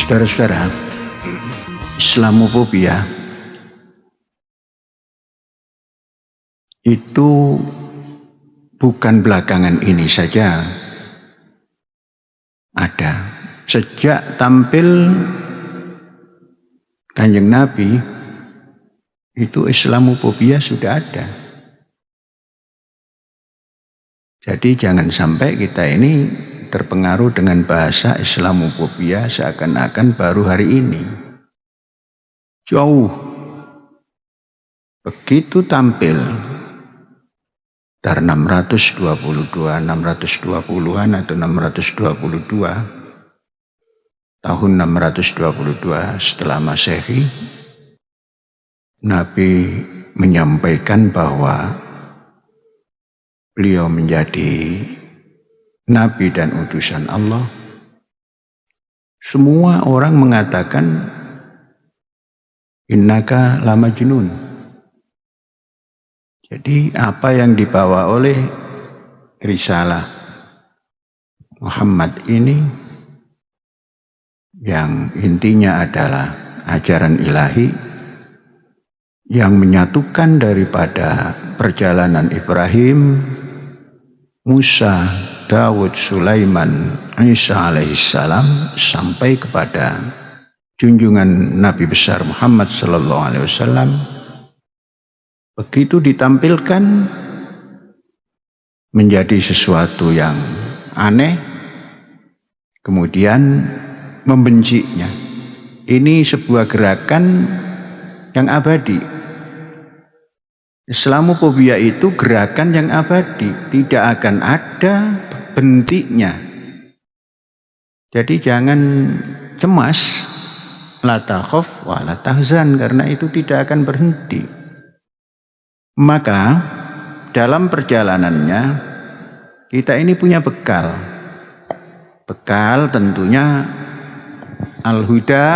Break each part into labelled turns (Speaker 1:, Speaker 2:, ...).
Speaker 1: Saudara-saudara, Islamophobia itu bukan belakangan ini saja ada. Sejak tampil Kanjeng Nabi itu Islamophobia sudah ada. Jadi jangan sampai kita ini terpengaruh dengan bahasa Islamophobia seakan-akan baru hari ini. Jauh. Begitu tampil dari 620-an atau 622 tahun 622 setelah Masehi, Nabi menyampaikan bahwa beliau menjadi Nabi dan utusan Allah. Semua orang mengatakan innaka lamajnun. Jadi apa yang dibawa oleh risalah Muhammad ini yang intinya adalah ajaran ilahi yang menyatukan daripada perjalanan Ibrahim, Musa, Daud, Sulaiman, Isa alaihissalam sampai kepada junjungan Nabi besar Muhammad sallallahu alaihi wasallam. Begitu ditampilkan menjadi sesuatu yang aneh, kemudian membencinya. Ini sebuah gerakan yang abadi. Islamophobia itu gerakan yang abadi, tidak akan ada bentiknya. Jadi jangan cemas, la takhaf wa la tahzan, karena itu tidak akan berhenti. Maka dalam perjalanannya kita ini punya bekal. Bekal tentunya al-huda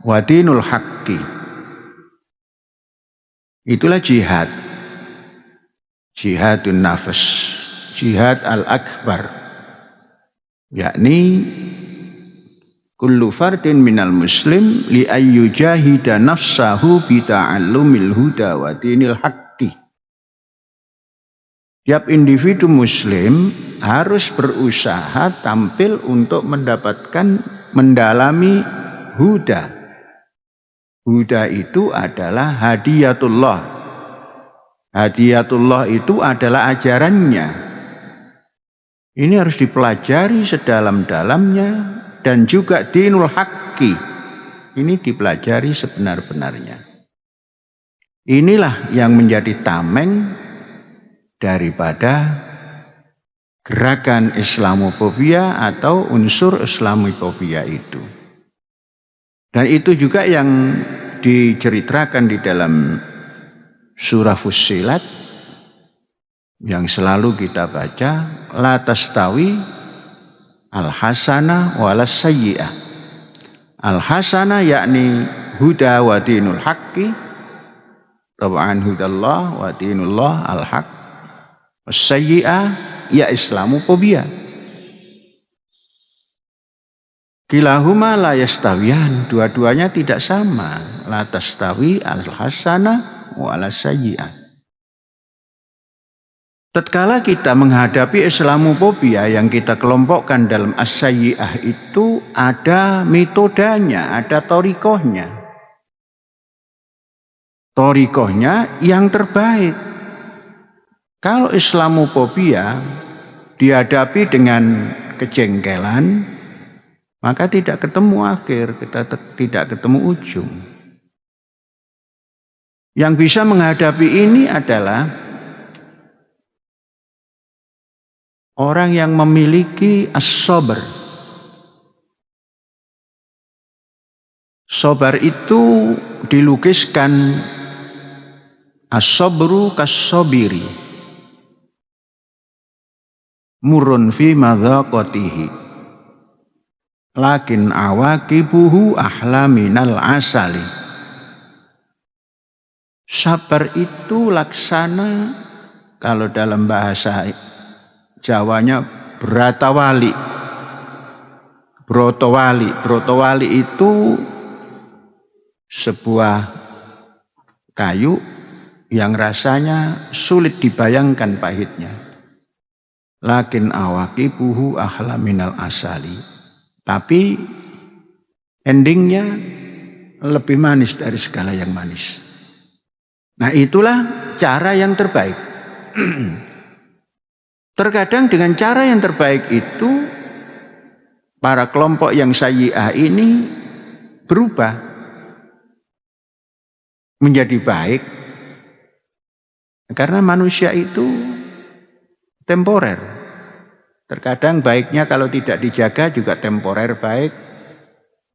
Speaker 1: wa dinul haqqi. Itulah jihad. Jihadun nafas, jihad al-akbar. Yakni kullu fardin minal muslim li ayyujahida nafsahu bi ta'allumil huda wa dinil haqqi. Tiap individu muslim harus berusaha tampil untuk mendapatkan, mendalami huda. Huda itu adalah hadiyatullah. Hadiyatullah itu adalah ajarannya. Ini harus dipelajari sedalam-dalamnya. Dan juga dinul haqqi, ini dipelajari sebenar-benarnya. Inilah yang menjadi tameng daripada gerakan Islamophobia atau unsur Islamophobia itu. Dan itu juga yang diceritakan di dalam surah Fussilat yang selalu kita baca, la tastawi al-hasanah walas sayyi'ah. Al-hasanah yakni huda wa dinul haqqi, tab'an hudallah wa dinullah al-haq. As-sayyi'ah ya Islamophobia. Kilahuma la yastawiyan, dua-duanya tidak sama. La tastawi al-hasanah walas sayyi'ah. Tatkala kita menghadapi Islamophobia yang kita kelompokkan dalam as-sayyi'ah itu ada metodenya, ada thariqahnya. Thariqahnya yang terbaik. Kalau Islamophobia dihadapi dengan kejengkelan, maka tidak ketemu akhir, kita tidak ketemu ujung. Yang bisa menghadapi ini adalah orang yang memiliki as-sabar. Sabar itu dilukiskan as-sabru kas-sabiri. Murun fi madzaqatihi. Lakin awaqibuhu ahla minal asali. Sabar itu laksana, kalau dalam bahasa Jawanya beratawali. brotowali. Brotowali itu sebuah kayu yang rasanya sulit dibayangkan pahitnya. Lakin awaqibuhu ahla minal asali. Tapi endingnya lebih manis dari segala yang manis. Nah, itulah cara yang terbaik. Terkadang dengan cara yang terbaik itu para kelompok yang sayyi'ah ini berubah menjadi baik. Karena manusia itu temporer. Terkadang baiknya kalau tidak dijaga juga temporer baik.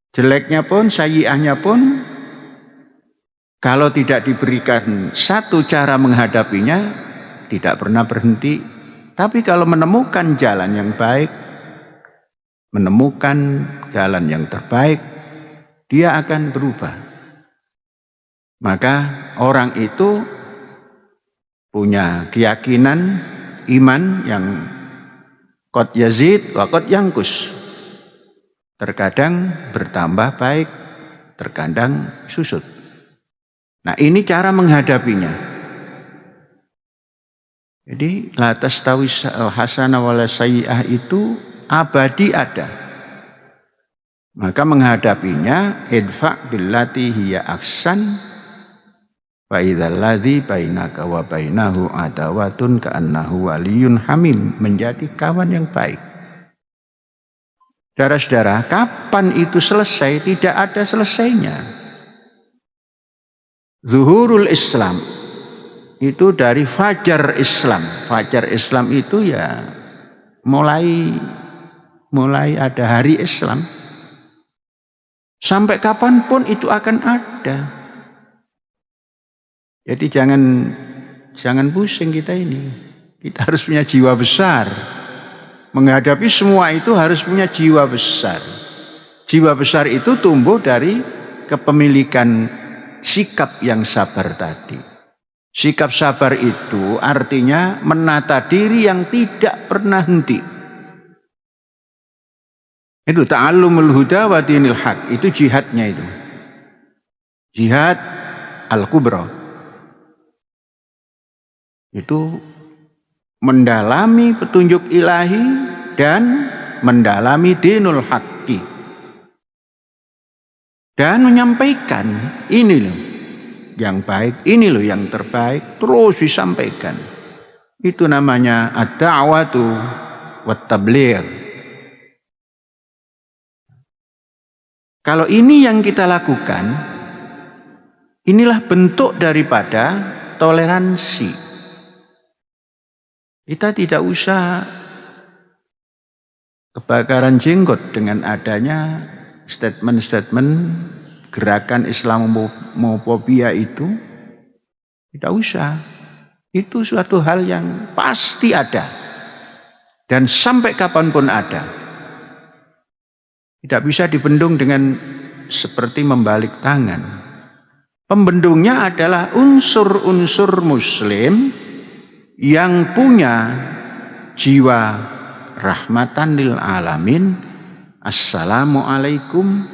Speaker 1: Jeleknya pun, sayyi'ahnya pun, kalau tidak diberikan satu cara menghadapinya, tidak pernah berhenti. Tapi kalau menemukan jalan yang baik, menemukan jalan yang terbaik, dia akan berubah. Maka orang itu punya keyakinan, iman yang qad yazid wa qad yanqus. Terkadang bertambah baik, terkadang susut. Nah, ini cara menghadapinya. Jadi la tastawi al-hasanah wala sayyi'ah itu abadi ada. Maka menghadapinya idfa' billati hiya ahsan fa idzal ladzi bainaka wa bainahu adawatun ka'annahu waliyyun hamim, menjadi kawan yang baik. Saudara-saudara, kapan itu selesai? Tidak ada selesainya. Zuhurul Islam itu dari fajar Islam. Fajar Islam itu ya mulai ada hari Islam. Sampai kapanpun itu akan ada. Jadi jangan pusing kita ini. Kita harus punya jiwa besar. Menghadapi semua itu harus punya jiwa besar. Jiwa besar itu tumbuh dari kepemilikan sikap yang sabar tadi. Sikap sabar itu artinya menata diri yang tidak pernah henti. Itu ta'allumul huda wa dinil haq. Itu jihadnya itu. Jihad al-kubra. Itu mendalami petunjuk ilahi dan mendalami dinul haqqi. Dan menyampaikan ini loh yang baik, ini loh yang terbaik, terus disampaikan. Itu namanya ad-da'watu wat tabligh. Kalau ini yang kita lakukan, inilah bentuk daripada toleransi. Kita tidak usah kebakaran jenggot dengan adanya statement-statement gerakan Islamofobia itu. Tidak usah. Itu suatu hal yang pasti ada. Dan sampai kapanpun ada. Tidak bisa dibendung dengan seperti membalik tangan. Pembendungnya adalah unsur-unsur Muslim yang punya jiwa rahmatan lil alamin. Assalamualaikum,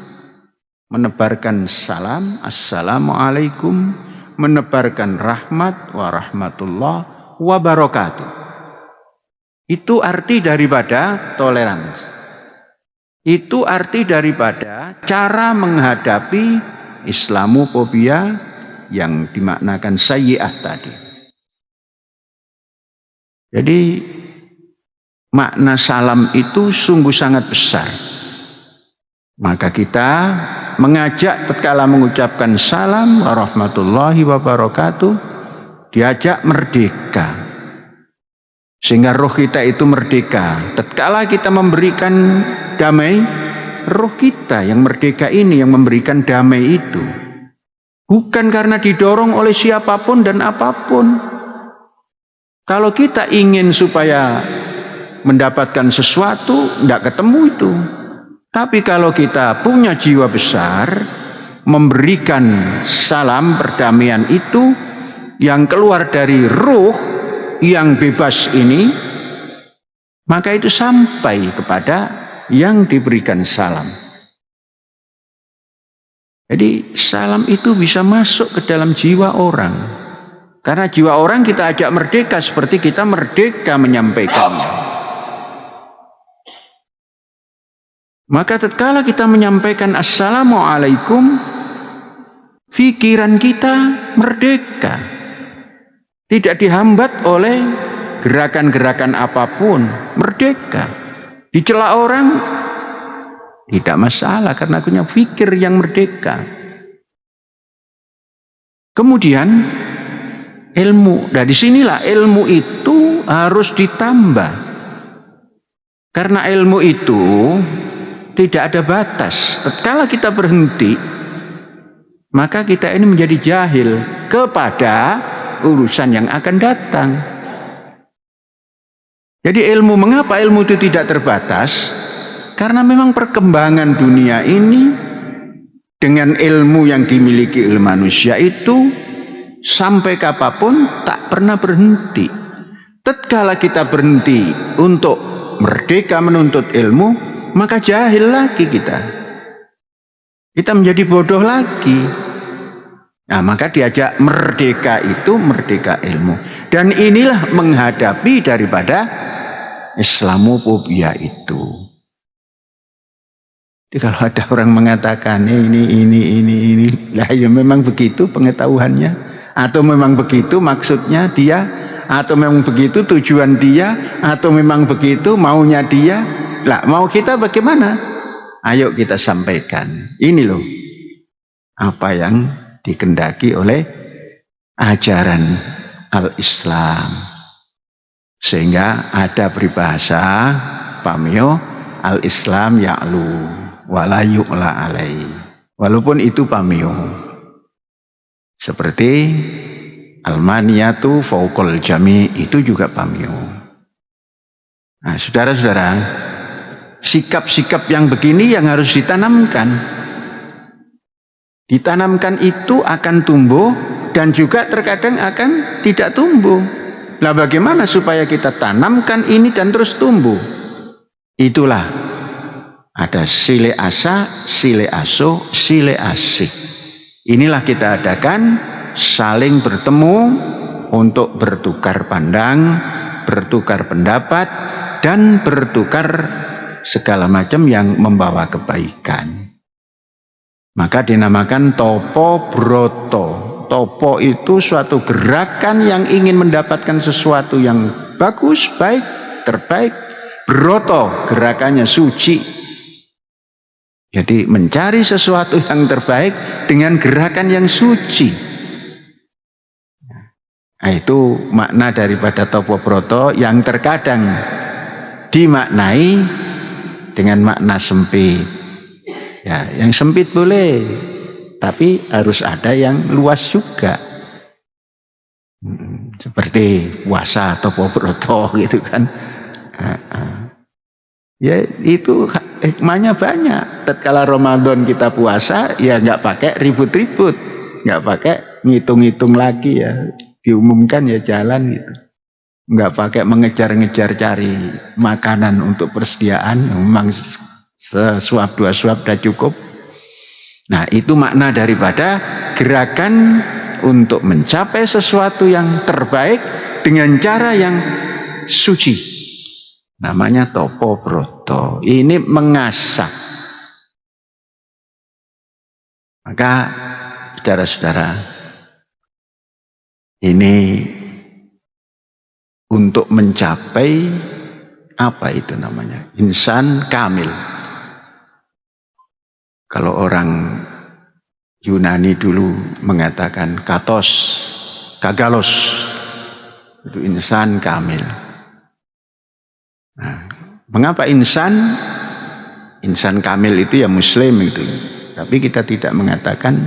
Speaker 1: menebarkan salam, assalamualaikum, menebarkan rahmat warahmatullah wabarakatuh. Itu arti daripada toleransi. Itu arti daripada cara menghadapi Islamofobia yang dimaknakan sayyi'ah tadi. Jadi makna salam itu sungguh sangat besar. Maka kita mengajak tatkala mengucapkan salam warahmatullahi wabarakatuh, diajak merdeka. Sehingga roh kita itu merdeka. Tatkala kita memberikan damai, roh kita yang merdeka ini yang memberikan damai itu. Bukan karena didorong oleh siapapun dan apapun. Kalau kita ingin supaya mendapatkan sesuatu, tidak ketemu itu. Tapi kalau kita punya jiwa besar, memberikan salam perdamaian itu yang keluar dari ruh yang bebas ini, maka itu sampai kepada yang diberikan salam. Jadi salam itu bisa masuk ke dalam jiwa orang. Karena jiwa orang kita ajak merdeka seperti kita merdeka menyampaikannya. Maka tatkala kita menyampaikan assalamualaikum, pikiran kita merdeka. Tidak dihambat oleh gerakan-gerakan apapun, merdeka. Dicela orang tidak masalah karena punya pikir yang merdeka. Kemudian ilmu. Nah, disinilah ilmu itu harus ditambah. Karena ilmu itu tidak ada batas. Tatkala kita berhenti, maka kita ini menjadi jahil kepada urusan yang akan datang. Jadi ilmu, mengapa ilmu itu tidak terbatas? Karena memang perkembangan dunia ini dengan ilmu yang dimiliki oleh manusia itu sampai kapanpun tak pernah berhenti. Tatkala kita berhenti untuk merdeka menuntut ilmu, maka jahil lagi kita. Kita menjadi bodoh lagi. Nah, maka diajak merdeka itu merdeka ilmu. Dan inilah menghadapi daripada Islamophobia itu. Jadi kalau ada orang mengatakan ini, lah ya memang begitu pengetahuannya, atau memang begitu maksudnya dia, atau memang begitu tujuan dia, atau memang begitu maunya dia. Lah mau kita bagaimana? Ayo kita sampaikan. Ini loh apa yang dikendaki oleh ajaran al-Islam. Sehingga ada peribahasa pamyo al-Islam ya'lu wala yu'la alai. Walaupun itu pamyo. Seperti al-maniyatu fauqal jami, itu juga pamyo. Nah, saudara-saudara, sikap-sikap yang begini yang harus ditanamkan. Ditanamkan itu akan tumbuh dan juga terkadang akan tidak tumbuh. Nah, bagaimana supaya kita tanamkan ini dan terus tumbuh? Itulah ada sile asa, sile aso, sile asih. Inilah kita adakan saling bertemu untuk bertukar pandang, bertukar pendapat, dan bertukar segala macam yang membawa kebaikan. Maka dinamakan topo broto. Topo itu suatu gerakan yang ingin mendapatkan sesuatu yang bagus, baik, terbaik. Broto gerakannya suci. Jadi mencari sesuatu yang terbaik dengan gerakan yang suci. Nah, itu makna daripada topo broto yang terkadang dimaknai dengan makna sempit. Ya, yang sempit boleh, tapi harus ada yang luas juga. Seperti puasa topo broto gitu kan. Ya itu hikmahnya banyak. Tatkala Ramadan kita puasa, ya nggak pakai ribut-ribut, nggak pakai ngitung-ngitung lagi ya, diumumkan ya jalan gitu. Nggak pakai mengejar-ngejar cari makanan untuk persediaan, memang sesuap dua suap sudah cukup. Nah, itu makna daripada gerakan untuk mencapai sesuatu yang terbaik dengan cara yang suci. Namanya topo broto. Ini mengasah. Maka saudara-saudara, ini untuk mencapai apa itu namanya? Insan kamil. Kalau orang Yunani dulu mengatakan katos, kagalos, itu insan kamil. Nah, mengapa insan kamil itu ya muslim itu. Tapi kita tidak mengatakan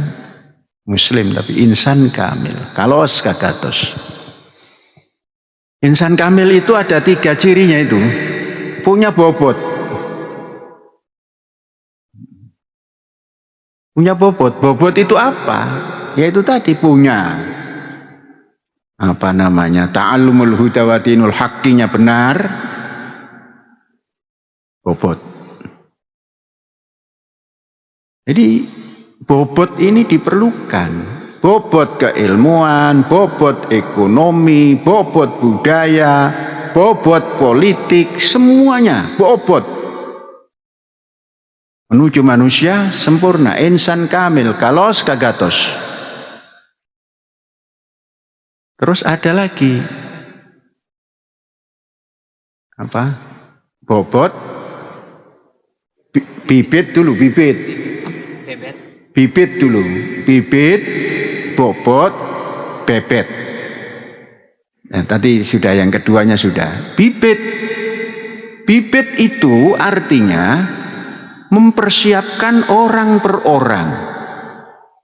Speaker 1: muslim, tapi insan kamil. Kalos kagatos. Insan kamil itu ada 3 cirinya itu. Punya bobot. Punya bobot. Bobot itu apa? Yaitu tadi punya apa namanya? Ta'allumul huda wa dinul haqqinya benar. Bobot. Jadi bobot ini diperlukan. Bobot keilmuan, bobot ekonomi, bobot budaya, bobot politik, semuanya bobot. Menuju manusia sempurna, insan kamil, kalos kagatos. Terus ada lagi apa? Bobot bibit dulu, bibit dulu, bibit, bobot, bebet. Nah, tadi sudah yang keduanya sudah. Bibit itu artinya mempersiapkan orang per orang.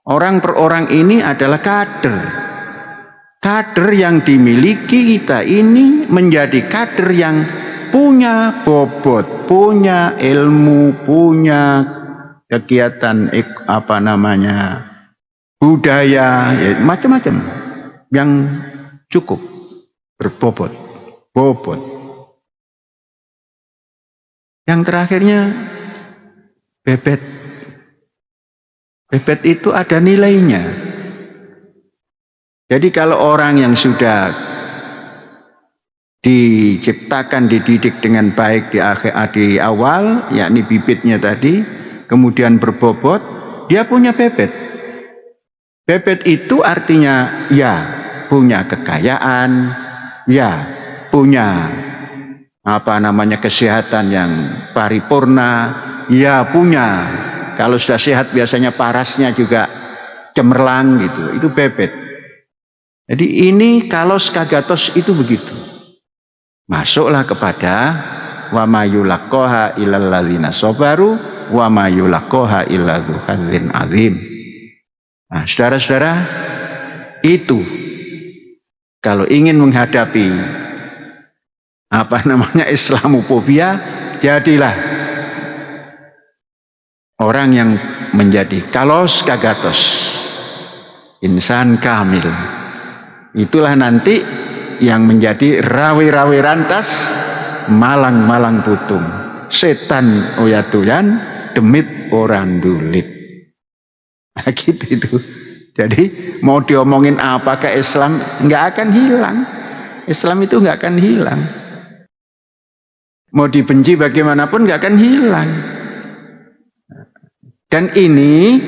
Speaker 1: Orang per orang ini adalah kader. Kader yang dimiliki kita ini menjadi kader yang punya bobot, punya ilmu, punya kegiatan budaya, ya, macam-macam yang cukup berbobot. Yang terakhirnya bebet. Bebet itu ada nilainya. Jadi kalau orang yang sudah diciptakan, dididik dengan baik di awal, yakni bibitnya tadi, kemudian berbobot, dia punya bebet. Bebet itu artinya ya punya kekayaan, ya punya kesehatan yang paripurna, ya punya, kalau sudah sehat biasanya parasnya juga cemerlang gitu, itu bebet. Jadi ini kalos kagatos itu begitu. Masuklah kepada wa ma yulaqqaha illal ladzina sabaru wa ma yulaqqaha illa dzu hadzin azim. Nah, saudara-saudara, itu kalau ingin menghadapi Islamofobia, jadilah orang yang menjadi kalos kagatos, insan kamil. Itulah nanti yang menjadi rawe-rawe rantas, malang-malang putung, setan oyatuyan, demit orang dulit. Nah, gitu itu. Jadi mau diomongin apakah Islam nggak akan hilang. Islam itu nggak akan hilang. Mau dibenci bagaimanapun nggak akan hilang. Dan ini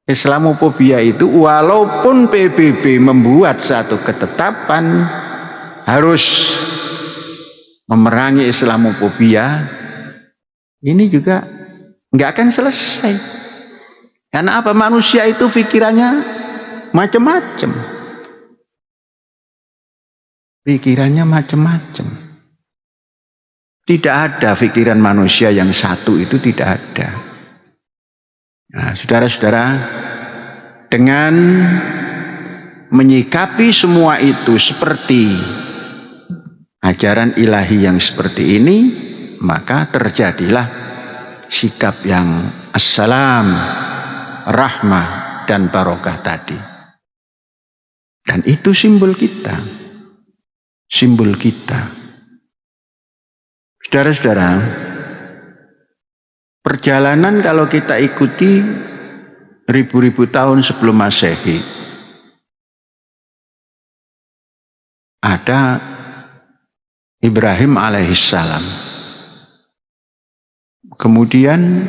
Speaker 1: Islamofobia itu walaupun PBB membuat satu ketetapan harus memerangi Islamofobia, ini juga nggak akan selesai. Karena apa? Manusia itu pikirannya macam-macam. Pikirannya macam-macam. Tidak ada pikiran manusia yang satu, itu tidak ada. Nah, saudara-saudara, dengan menyikapi semua itu seperti ajaran ilahi yang seperti ini, maka terjadilah sikap yang assalam, rahmah, dan barokah tadi. Dan itu simbol kita. Simbol kita. Saudara-saudara, perjalanan kalau kita ikuti ribu-ribu tahun sebelum Masehi, ada Ibrahim alaihissalam, kemudian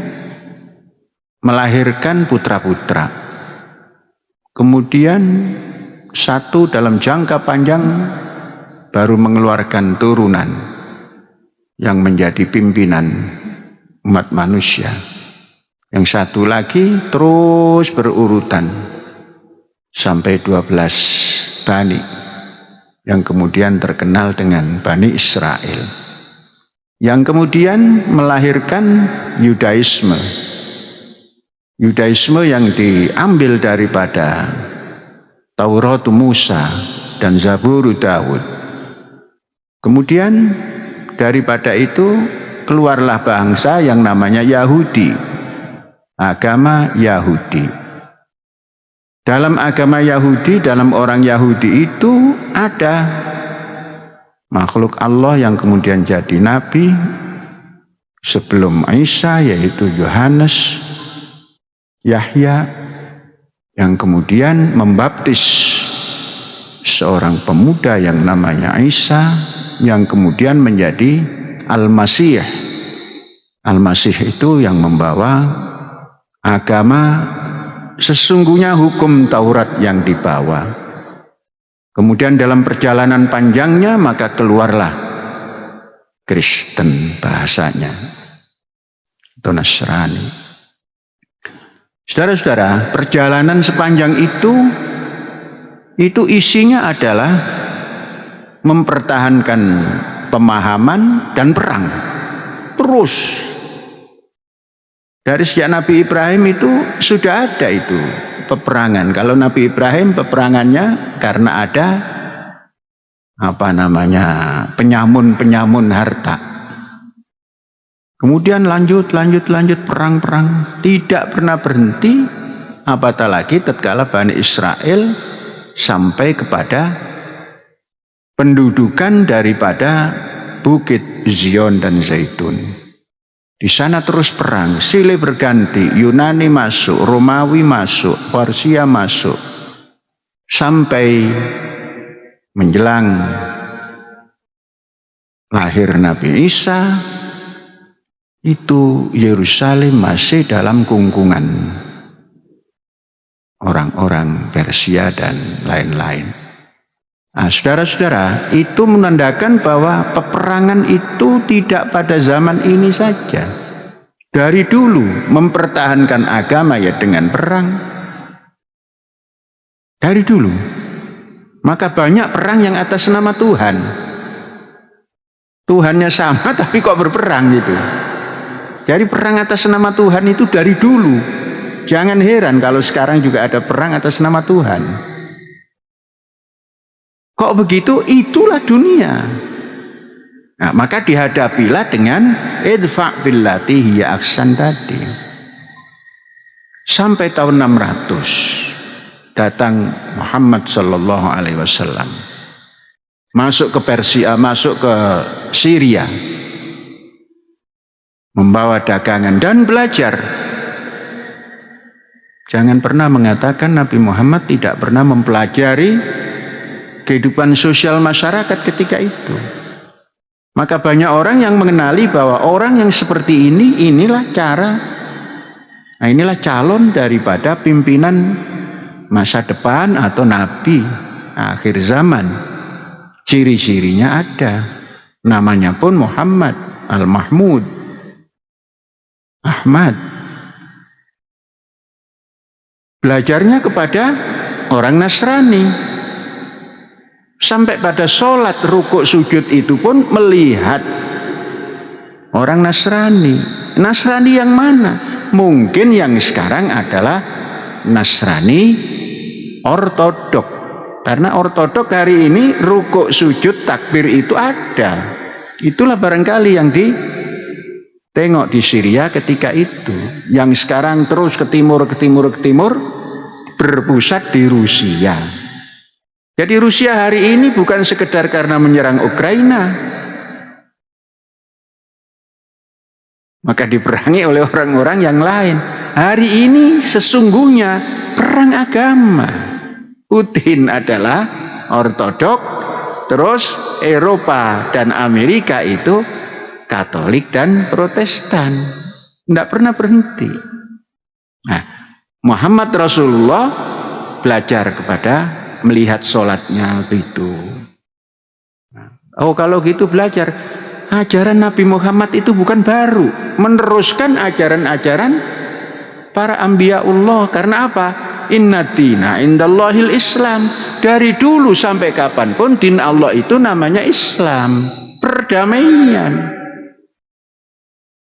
Speaker 1: melahirkan putra-putra, kemudian satu dalam jangka panjang baru mengeluarkan turunan yang menjadi pimpinan umat manusia. Yang satu lagi terus berurutan sampai 12 bani yang kemudian terkenal dengan Bani Israel, yang kemudian melahirkan Yudaisme. Yudaisme yang diambil daripada Taurat Musa dan Zabur Daud. Kemudian daripada itu keluarlah bangsa yang namanya Yahudi, agama Yahudi. Dalam agama Yahudi, dalam orang Yahudi itu ada makhluk Allah yang kemudian jadi nabi sebelum Isa, yaitu Yohanes Yahya yang kemudian membaptis seorang pemuda yang namanya Isa yang kemudian menjadi Al-Masih. Al-Masih itu yang membawa agama sesungguhnya hukum Taurat yang dibawa. Kemudian dalam perjalanan panjangnya maka keluarlah Kristen bahasanya atau Nasrani. Saudara-saudara, perjalanan sepanjang itu isinya adalah mempertahankan pemahaman dan perang. Terus dari sejak Nabi Ibrahim itu sudah ada itu peperangan. Kalau Nabi Ibrahim peperangannya karena ada penyamun harta. Kemudian lanjut perang-perang, tidak pernah berhenti, apatah lagi tatkala Bani Israel sampai kepada pendudukan daripada Bukit Zion dan Zaitun. Di sana terus perang, silih berganti, Yunani masuk, Romawi masuk, Persia masuk, sampai menjelang lahir Nabi Isa. Itu Yerusalem masih dalam kungkungan orang-orang Persia dan lain-lain. Nah, saudara-saudara, itu menandakan bahwa peperangan itu tidak pada zaman ini saja. Dari dulu mempertahankan agama ya dengan perang. Dari dulu. Maka banyak perang yang atas nama Tuhan. Tuhannya sama tapi kok berperang gitu. Jadi perang atas nama Tuhan itu dari dulu. Jangan heran kalau sekarang juga ada perang atas nama Tuhan. Kok begitu? Itulah dunia. Nah, maka dihadapilah dengan idfa' billati hiya ahsan tadi. Sampai tahun 600 datang Muhammad sallallahu alaihi wasallam. Masuk ke Persia, masuk ke Syria. Membawa dagangan dan belajar. Jangan pernah mengatakan Nabi Muhammad tidak pernah mempelajari kehidupan sosial masyarakat ketika itu. Maka banyak orang yang mengenali bahwa orang yang seperti ini, inilah inilah calon daripada pimpinan masa depan atau nabi akhir zaman. Ciri-cirinya ada. Namanya pun Muhammad Al-Mahmud. Ahmad. Belajarnya kepada orang Nasrani. Sampai pada sholat, rukuk, sujud itu pun melihat orang Nasrani. Nasrani yang mana? Mungkin yang sekarang adalah Nasrani ortodok. Karena ortodok hari ini rukuk, sujud, takbir itu ada. Itulah barangkali yang tengok di Syria ketika itu, yang sekarang terus ke timur, berpusat di Rusia. Jadi Rusia hari ini bukan sekedar karena menyerang Ukraina, maka diperangi oleh orang-orang yang lain. Hari ini sesungguhnya perang agama. Putin adalah ortodok, terus Eropa dan Amerika itu Katolik dan Protestan. Tidak pernah berhenti. Nah, Muhammad Rasulullah belajar kepada melihat sholatnya begitu. Oh, kalau gitu belajar. Ajaran Nabi Muhammad itu bukan baru. Meneruskan ajaran-ajaran para anbiyaullah. Karena apa? Inna dina indallahil Islam. Dari dulu sampai kapanpun din Allah itu namanya Islam. Perdamaian.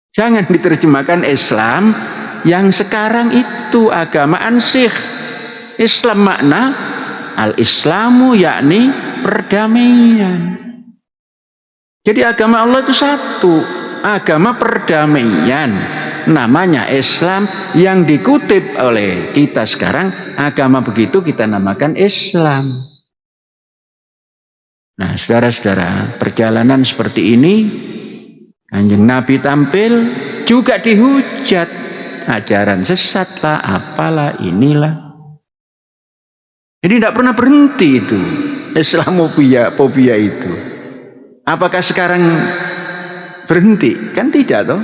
Speaker 1: Jangan diterjemahkan Islam yang sekarang itu agama ansih. Islam makna al-Islamu yakni perdamaian. Jadi agama Allah itu satu, agama perdamaian. Namanya Islam, yang dikutip oleh kita sekarang agama begitu kita namakan Islam. Nah, saudara-saudara, perjalanan seperti ini Kanjeng Nabi tampil juga dihujat. ajaran sesat lah, apalah, inilah. Jadi tidak pernah berhenti itu Islamophobia itu. Apakah sekarang berhenti? Kan tidak toh.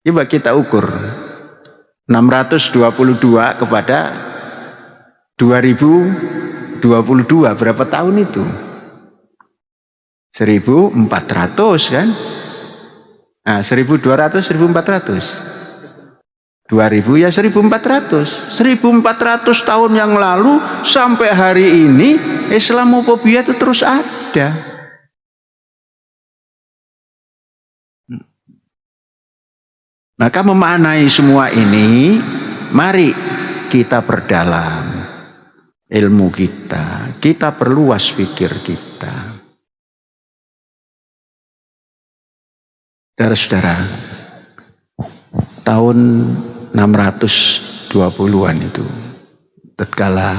Speaker 1: Coba kita ukur 622 kepada 2022 berapa tahun itu? 1400 kan? Nah, 1200, 1400. 2000 ya 1400. 1400 tahun yang lalu sampai hari ini Islamophobia itu terus ada. Maka memaknai semua ini, mari kita perdalam ilmu kita perluas pikir kita. Saudara-saudara, tahun 620-an itu, tatkala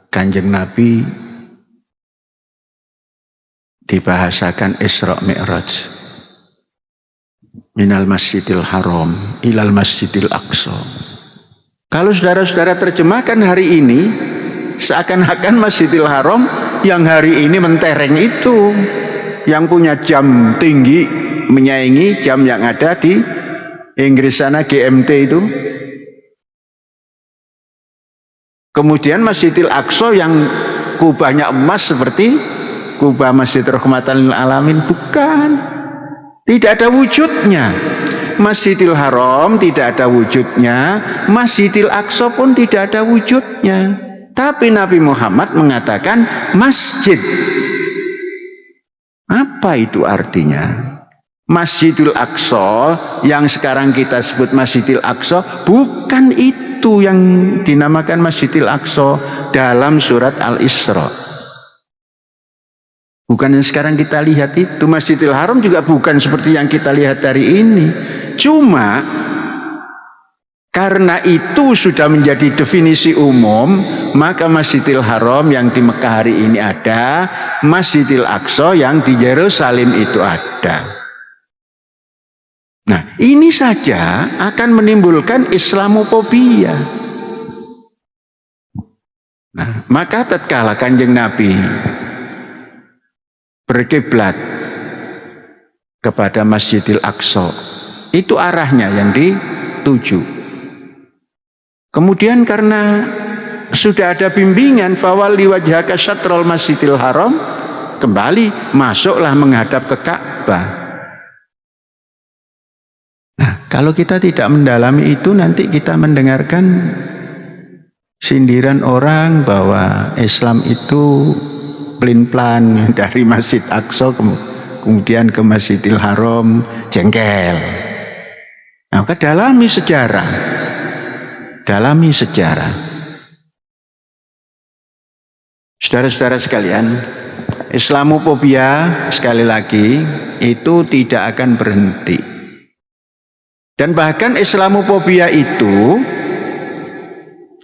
Speaker 1: Kanjeng Nabi dibahasakan Isra Mi'raj. Minal Masjidil Haram ilal Masjidil Aqsa. Kalau saudara-saudara terjemahkan hari ini, seakan-akan Masjidil Haram yang hari ini mentereng itu, yang punya jam tinggi menyaingi jam yang ada di Inggris sana, GMT itu. Kemudian Masjidil Aqsa yang kubahnya emas seperti kubah Masjid Rahmatan lil Alamin, bukan. Tidak ada wujudnya. Masjidil Haram tidak ada wujudnya, Masjidil Aqsa pun tidak ada wujudnya. Tapi Nabi Muhammad mengatakan masjid. Apa itu artinya? Masjidil Aqsa yang sekarang kita sebut Masjidil Aqsa, bukan itu yang dinamakan Masjidil Aqsa dalam surat Al-Isra. Bukan yang sekarang kita lihat itu. Masjidil Haram juga bukan seperti yang kita lihat hari ini. Cuma karena itu sudah menjadi definisi umum, maka Masjidil Haram yang di Mekah hari ini ada, Masjidil Aqsa yang di Yerusalem itu ada. Nah, ini saja akan menimbulkan Islamophobia. Nah, maka tatkala Kanjeng Nabi berkiblat kepada Masjidil Aqsa, itu arahnya yang dituju. Kemudian karena sudah ada bimbingan fawalli wajhaka syatrul Masjidil Haram, kembali masuklah menghadap ke Ka'bah. Nah, kalau kita tidak mendalami itu, nanti kita mendengarkan sindiran orang bahwa Islam itu pelin-pelan dari Masjid Aqsa kemudian ke Masjidil Haram, jengkel. Nah, maka dalami sejarah. Saudara-saudara sekalian, Islamophobia sekali lagi itu tidak akan berhenti. Dan bahkan Islamophobia itu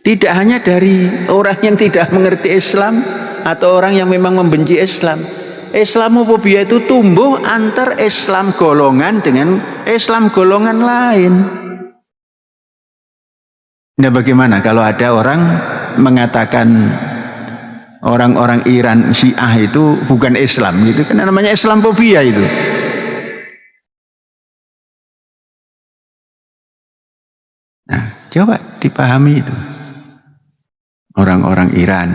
Speaker 1: tidak hanya dari orang yang tidak mengerti Islam atau orang yang memang membenci Islam. Islamophobia itu tumbuh antar Islam golongan dengan Islam golongan lain. Nah, bagaimana kalau ada orang mengatakan orang-orang Iran Syiah itu bukan Islam, gitu kan namanya Islamophobia itu. Nah, coba dipahami itu. Orang-orang Iran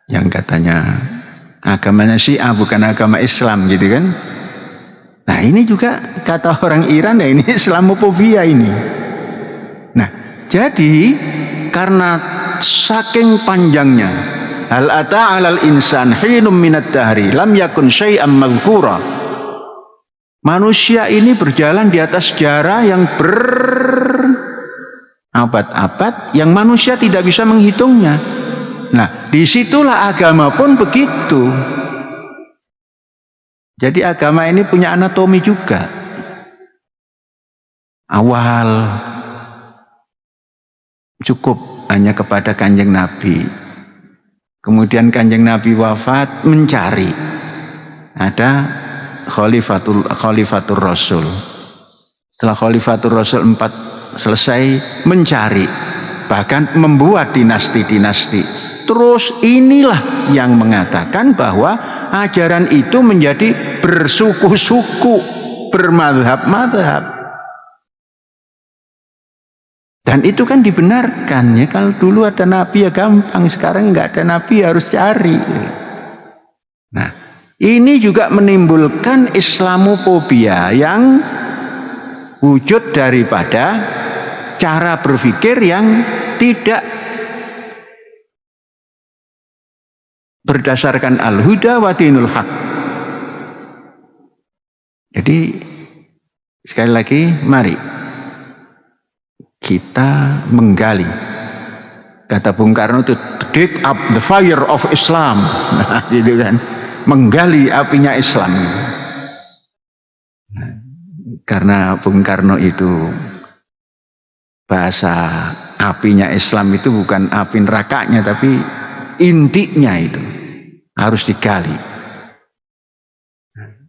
Speaker 1: yang katanya agamanya Syiah bukan agama Islam, gitu kan. Nah, ini juga kata orang Iran, ya ini Islamophobia ini. Nah, jadi karena saking panjangnya, hal ata 'alal insan hinum minad dahri lam yakun syai'an madhkura. Manusia ini berjalan di atas sejarah yang berabad-abad yang manusia tidak bisa menghitungnya. Nah, disitulah agama pun begitu. Jadi agama ini punya anatomi juga. Awal cukup hanya kepada Kanjeng Nabi. Kemudian Kanjeng Nabi wafat, mencari. Ada Khalifatur Rasul. Setelah Khalifatul Rasul 4 selesai, mencari, bahkan membuat dinasti-dinasti. Terus inilah yang mengatakan bahwa ajaran itu menjadi bersuku-suku, bermadhab-madhab. Dan itu kan dibenarkan ya. Kalau dulu ada nabi ya gampang, sekarang nggak ada nabi harus cari. Nah, ini juga menimbulkan Islamophobia yang wujud daripada cara berpikir yang tidak berdasarkan al-huda wa dinul haq. Jadi sekali lagi mari kita menggali. Kata Bung Karno itu dig up the fire of Islam. Nah, gitu kan. Menggali apinya Islam. Karena Bung Karno itu bahasa apinya Islam itu bukan api nerakanya, tapi intinya itu harus digali.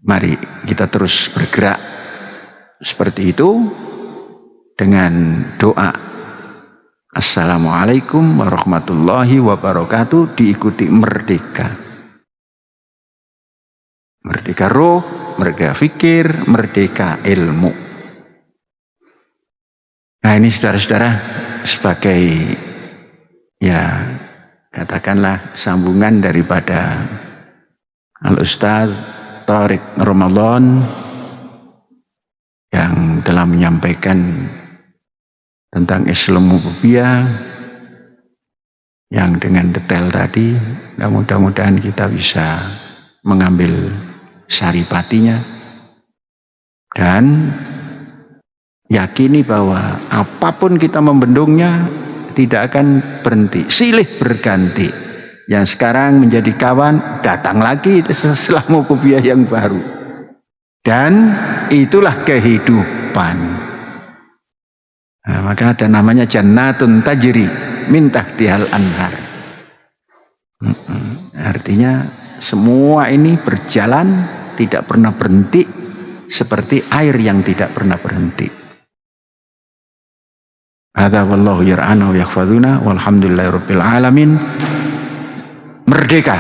Speaker 1: Mari kita terus bergerak seperti itu dengan doa Assalamualaikum warahmatullahi wabarakatuh, diikuti merdeka. Merdeka roh, merdeka fikir, merdeka ilmu. Nah ini saudara-saudara sebagai ya katakanlah sambungan daripada Al-Ustaz Thariq Ramadan yang telah menyampaikan tentang Islamophobia yang dengan detail tadi. Nah, mudah-mudahan kita bisa mengambil saripatinya dan yakini bahwa apapun kita membendungnya tidak akan berhenti, silih berganti. Yang sekarang menjadi kawan, datang lagi Islamophobia yang baru. Dan itulah kehidupan. Nah, maka ada namanya jannatun tajri min tahtihal anhar. Artinya semua ini berjalan tidak pernah berhenti seperti air yang tidak pernah berhenti. Hadza wallahu yar'ana wa yakhfaduna walhamdulillahirabbil alamin. Merdeka.